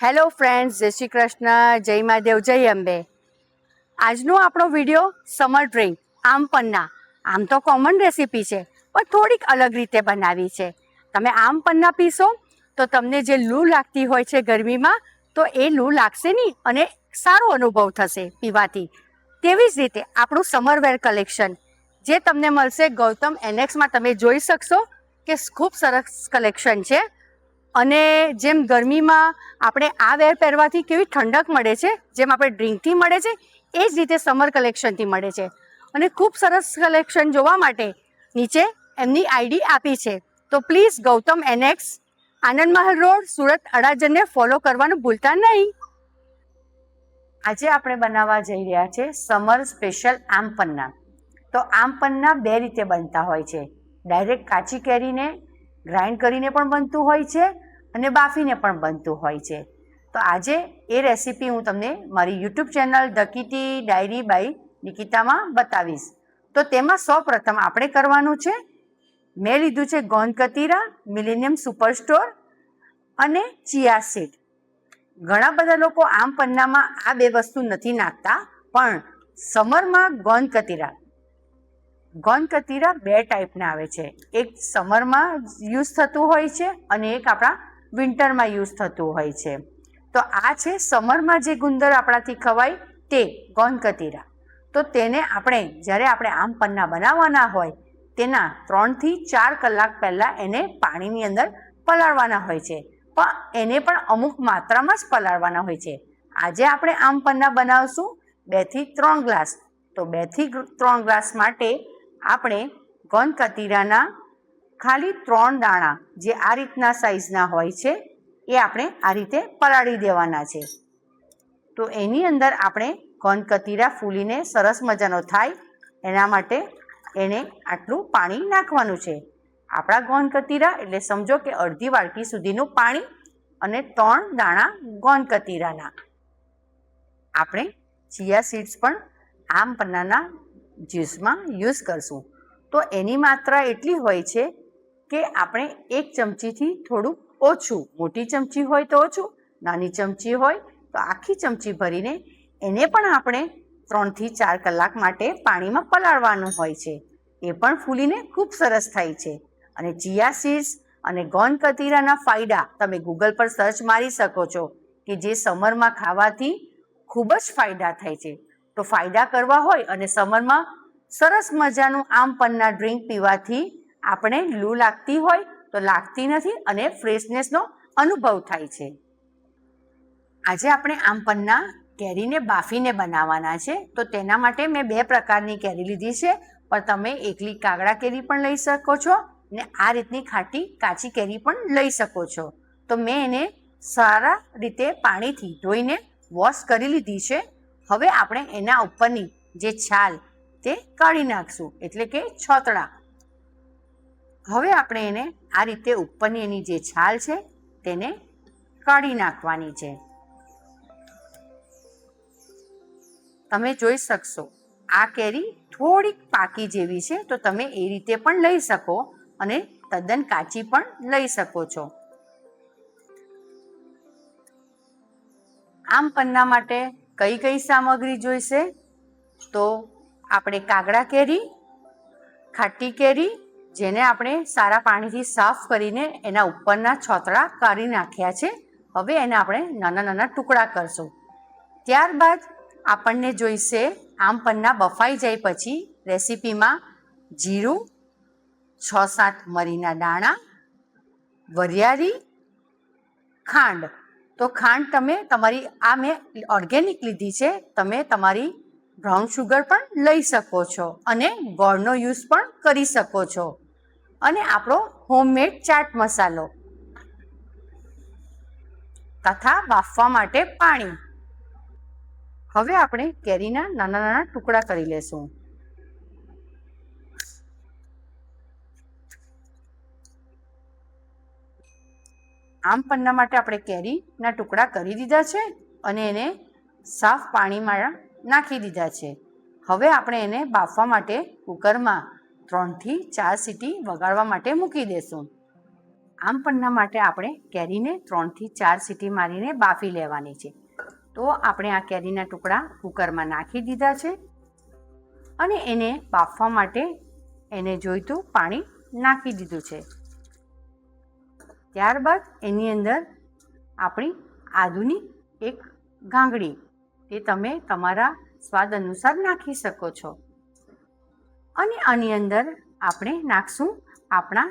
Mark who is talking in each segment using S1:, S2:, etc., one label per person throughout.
S1: Hello friends, જય શ્રી કૃષ્ણ, જય મહાદેવ, જય અંબે. આજનો આપણો વિડીયો સમર ડ્રિંક આમ પન્ના. આમ તો કોમન રેસીપી છે, પણ થોડીક અલગ રીતે બનાવી છે. તમે આમ પન્ના પીશો તો તમને જે લૂ લાગતી હોય છે ગરમીમાં, તો એ લૂ લાગશે નહીં અને સારો અનુભવ થશે પીવાથી. તેવી જ રીતે આપણું સમરવેર કલેક્શન જે તમને મળશે ગૌતમ એનેક્સમાં, તમે જોઈ શકશો કે ખૂબ સરસ કલેક્શન છે. અને જેમ ગરમીમાં આપણે આ વેર પહેરવાથી કેવી ઠંડક મળે છે, જેમ આપણે ડ્રિંકથી મળે છે, એ જ રીતે સમર કલેક્શનથી મળે છે. અને ખૂબ સરસ કલેક્શન જોવા માટે નીચે એમની આઈડી આપી છે. તો please Gautam annex, Anand Mahal road, Surat અડાજણને ફોલો કરવાનું ભૂલતા નહીં. આજે આપણે બનાવવા જઈ રહ્યા છે સમર સ્પેશિયલ આમ પન્ના. તો આમ પન્ના બે રીતે બનતા હોય છે. ડાયરેક્ટ કાચી કેરીને ગ્રાઇન્ડ કરીને પણ બનતું હોય છે અને બાફીને પણ બનતું હોય છે. તો આજે એ રેસીપી હું તમને મારી YouTube channel the kitty diary by નિકિતામાં બતાવીશ. તો તેમાં સૌપ્રથમ આપણે કરવાનું છે, મેં લીધું છે ગોંદ કતીરા, મિલેનિયમ સુપર સ્ટોર અને ચિયા સીડ. ઘણા બધા લોકો આમ પન્નામાં આ બે વસ્તુ નથી નાખતા, પણ સમરમાં ગોંદ કતીરા બે ટાઈપના આવે છે. એક સમરમાં યુઝ થતું હોય છે અને એક આપણા વિન્ટરમાં યુઝ થતું હોય છે. તો આ છે સમરમાં જે ગુંદર આપણાથી ખવાય તે ગોંદ કતીરા. તો તેને આપણે જ્યારે આપણે આમ પન્ના બનાવવાના હોય તેના 3 થી 4 કલાક પહેલાં એને પાણીની અંદર પલાળવાના હોય છે. પણ એને પણ અમુક માત્રામાં જ પલાળવાના હોય છે. આજે આપણે આમ પન્ના બનાવશું 2 થી 3 ગ્લાસ. તો 2 થી 3 ગ્લાસ માટે આપણે ગોંદ કતીરાના ખાલી 3 દાણા, જે આ રીતના સાઈઝના હોય છે, એ આપણે આ રીતે પલાળી દેવાના છે. તો એની અંદર આપણે ગોંદ કતીરા ફૂલીને સરસ મજાનો થાય એના માટે એને આટલું પાણી નાખવાનું છે. આપણા ગોંદ કતીરા એટલે સમજો કે અડધી વાટકી સુધીનું પાણી અને 3 દાણા ગોંદ કતીરાના. આપણે ચિયા સીડ્સ પણ આમ પન્નાના જ્યુસમાં યુઝ કરશું. તો એની માત્રા એટલી હોય છે કે આપણે 1 ચમચીથી થોડું ઓછું, મોટી ચમચી હોય તો ઓછું, નાની ચમચી હોય તો આખી ચમચી ભરીને એને પણ આપણે 3 થી 4 કલાક માટે પાણીમાં પલાળવાનું હોય છે. એ પણ ફૂલીને ખૂબ સરસ થાય છે. અને ચિયા સીડ્સ અને ગોંદ કતીરાના ફાયદા તમે ગૂગલ પર સર્ચ મારી શકો છો કે જે સમરમાં ખાવાથી ખૂબ જ ફાયદા થાય છે. તો ફાયદા કરવા હોય અને સમરમાં સરસ મજાનું આમ પન્ના ડ્રિંક પીવાથી આપણે લૂ લાગતી હોય તો લાગતી નથી અને ફ્રેશનેસનો અનુભવ થાય છે. આજે આપણે આમ પન્ના કેરીને બાફીને બનાવવાના છે. તો તેના માટે મેં 2 પ્રકારની કેરી લીધી છે, પણ તમે એકલી કાગડા કેરી પણ લઈ શકો છો ને આ રીતની ખાટી કાચી કેરી પણ લઈ શકો છો. તો મેં એને સારા રીતે પાણીથી ધોઈને વોશ કરી લીધી છે. હવે આપણે એના ઉપરની જે છાલ તે કાઢી નાખશું, એટલે કે છોતરા. હવે આપણે એને આ રીતે ઉપરની એની જે છાલ છે તેને કાઢી નાખવાની છે. તમે જોઈ શકશો આ કેરી થોડીક પાકી જેવી છે, તો તમે એ રીતે પણ લઈ શકો અને તદ્દન કાચી પણ લઈ શકો છો. આમ પન્ના માટે કઈ કઈ સામગ્રી જોઈશે? તો આપણે કાગડા કેરી, ખાટી કેરી, જેને આપણે સારા પાણીથી સાફ કરીને એના ઉપરના છોતરા કાઢી નાખ્યા છે. હવે એને આપણે નાના નાના ટુકડા કરશું. ત્યારબાદ આપણને જોઈશે આમ પન્ના બફાઈ જાય પછી રેસીપીમાં જીરું, 6-7 મરીના દાણા, વરિયાળી, ખાંડ. તો ખાંડ તમે તમારી, આ મેં ઓર્ગેનિક લીધી છે, તમે તમારી બ્રાઉન શુગર પણ લઈ શકો છો અને ગોળનો યુઝ પણ કરી શકો છો. અને આપણો હોમમેડ ચાટ મસાલો તથા બાફવા માટે પાણી. હવે આપણે કેરીના નાના નાના ટુકડા કરી લેશું. આમ પન્ના માટે આપણે કેરીના ટુકડા કરી દીધા છે અને એને સાફ પાણીમાં નાખી દીધા છે. હવે આપણે એને બાફવા માટે કુકરમાં 3 થી 4 સીટી વગાડવા માટે મૂકી દેશું. આમ પન્ના માટે આપણે કેરીને 3 થી 4 સીટી મારીને બાફી લેવાની છે. તો આપણે આ કેરીના ટુકડા કુકરમાં નાખી દીધા છે અને એને બાફવા માટે એને જોઈતું પાણી નાખી દીધું છે. ત્યારબાદ એની અંદર આપણી આદુની એક ગાંગડી તે તમે તમારા સ્વાદ અનુસાર નાખી શકો છો. અને આની અંદર આપણે નાખશું આપણા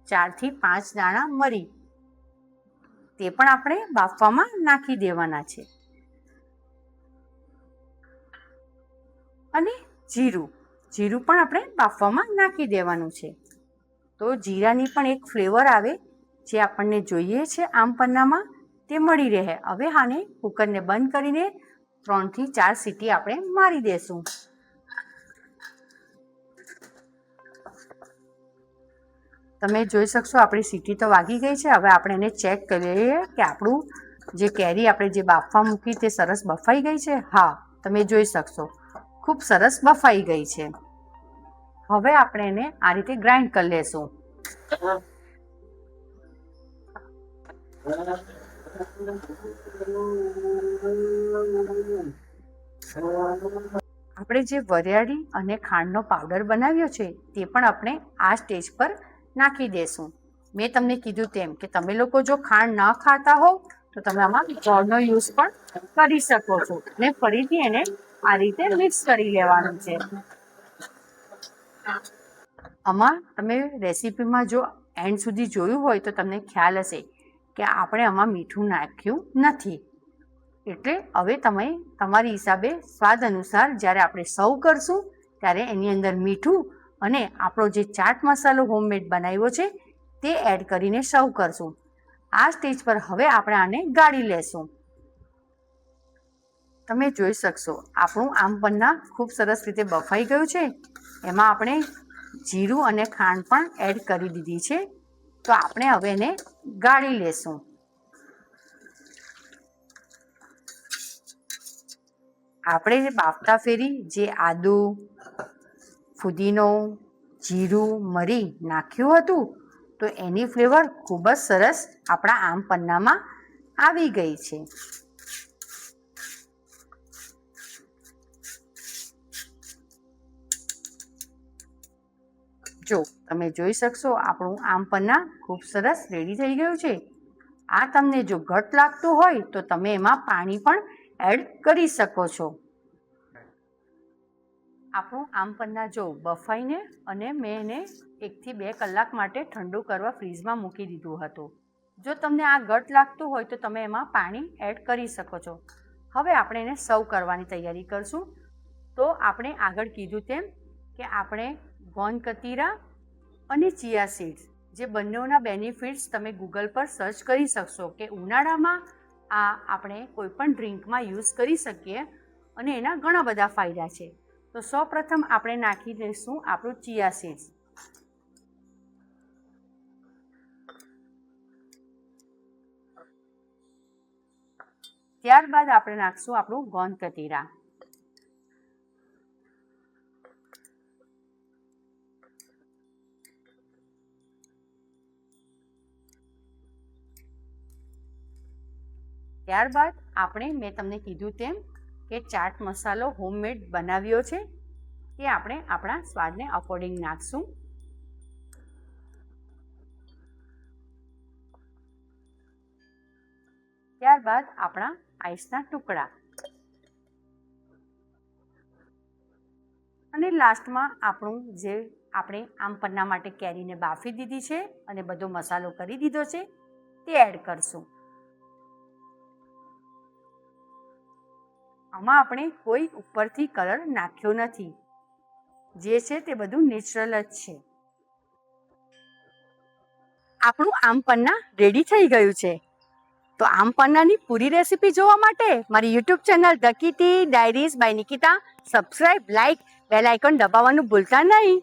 S1: 4 થી 5 દાણા મરી, તે પણ આપણે બાફવામાં નાખી દેવાના છે. અને જીરું પણ આપણે બાફવામાં નાખી દેવાનું છે. તો જીરાની પણ એક ફ્લેવર આવે જે આપણને જોઈએ છે આમ પન્નામાં તે મળી રહે. હવે આને કુકરને બંધ કરીને 3 થી 4 સીટી આપણે મારી દેશું. તમે જોઈ શકશો આપણી સીટી તો વાગી ગઈ છે. હવે આપણે એને ચેક કરીએ કે આપણું જે કેરી આપણે જે બાફવા મૂકી તે સરસ બફાઈ ગઈ છે. હા, તમે જોઈ શકશો ખૂબ સરસ બફાઈ ગઈ છે. હવે આપણે એને આ રીતે ગ્રાઇન્ડ કરી લેશું. આપણે જે વરિયાળી અને ખાંડનો પાવડર બનાવ્યો છે તે પણ આપણે આ સ્ટેજ પર નાખી દેશું. મેં તમને કીધું તેમ કે તમે લોકો જો ખાંડ ન ખાતા હોવ તો તમે આમાં ગોળનો યુઝ પણ કરી શકો છો અને ફરીથી એને આ રીતે મિક્સ કરી લેવાનું છે. આમાં તમે રેસીપીમાં જો એન્ડ સુધી જોયું હોય તો તમને ખ્યાલ હશે કે આપણે આમાં મીઠું નાખ્યું નથી. એટલે હવે તમે તમારી હિસાબે સ્વાદ અનુસાર જ્યારે આપણે સર્વ કરશું ત્યારે એની અંદર મીઠું અને આપણો જે ચાટ મસાલો હોમમેડ બનાવ્યો છે તે એડ કરીને સર્વ કરશું. આ સ્ટેજ પર હવે આપણે આને ગાળી લેશું. તમે જોઈ શકશો આપણું આમ પન્ના ખૂબ સરસ રીતે બફાઈ ગયું છે. એમાં આપણે જીરું અને ખાંડ પણ એડ કરી દીધી છે. તો આપણે હવે એને ગાળી લેશું. આપણે જે બાફતા ફેરી જે આદુ, ફુદીનો, જીરું, મરી નાખ્યું હતું તો એની ફ્લેવર ખૂબ જ સરસ આપણા આમ પન્નામાં આવી ગઈ છે. જો તમે જોઈ શકશો આપણું આમ પન્ના ખૂબ સરસ રેડી થઈ ગયું છે. આ તમને જો ઘટ લાગતું હોય તો તમે એમાં પાણી પણ એડ કરી શકો છો. આપણું આમ પન્ના જો બફાઈને અને મેં એને 1 થી 2 કલાક માટે ઠંડુ કરવા ફ્રીઝમાં મૂકી દીધું હતું. જો તમને આ ઘટ લાગતું હોય તો તમે એમાં પાણી એડ કરી શકો છો. હવે આપણે એને સર્વ કરવાની તૈયારી કરશું. તો આપણે આગળ કીધું તેમ કે આપણે ગોંદ કતીરા અને ચિયા સીડ્સ જે બંનેના બેનિફિટ્સ તમે ગૂગલ પર સર્ચ કરી શકશો કે ઉનાળામાં આ આપણે કોઈપણ ડ્રિંકમાં યુઝ કરી શકીએ અને એના ઘણા બધા ફાયદા છે. તો સૌપ્રથમ આપણે નાખી દઈશું આપણું ચિયા સીડ્સ. ત્યારબાદ આપણે નાખશું આપણું ગોંદ કતીરા. ત્યારબાદ આપણે મેં તમને કીધું તેમ કે ચાટ મસાલો હોમમેડ બનાવ્યો છે એ આપણે આપણા સ્વાદને અકોર્ડિંગ નાખશું. ત્યારબાદ આપણા આઈસના ટુકડા અને લાસ્ટમાં આપણું જે આપણે આમ પન્ના માટે કેરીને બાફી દીધી છે અને બધો મસાલો કરી દીધો છે તે એડ કરશું. આમાં આપણે કોઈ ઉપરથી કલર નાખ્યો નથી. જે છે તે બધું નેચરલ જ છે. આપણું આમ પન્ના રેડી થઈ ગયું છે. તો આમ પન્નાની પૂરી રેસીપી જોવા માટે મારી YouTube channel the kitty diaries by Nikita subscribe, like, bell icon દબાવવાનું ભૂલતા નહીં.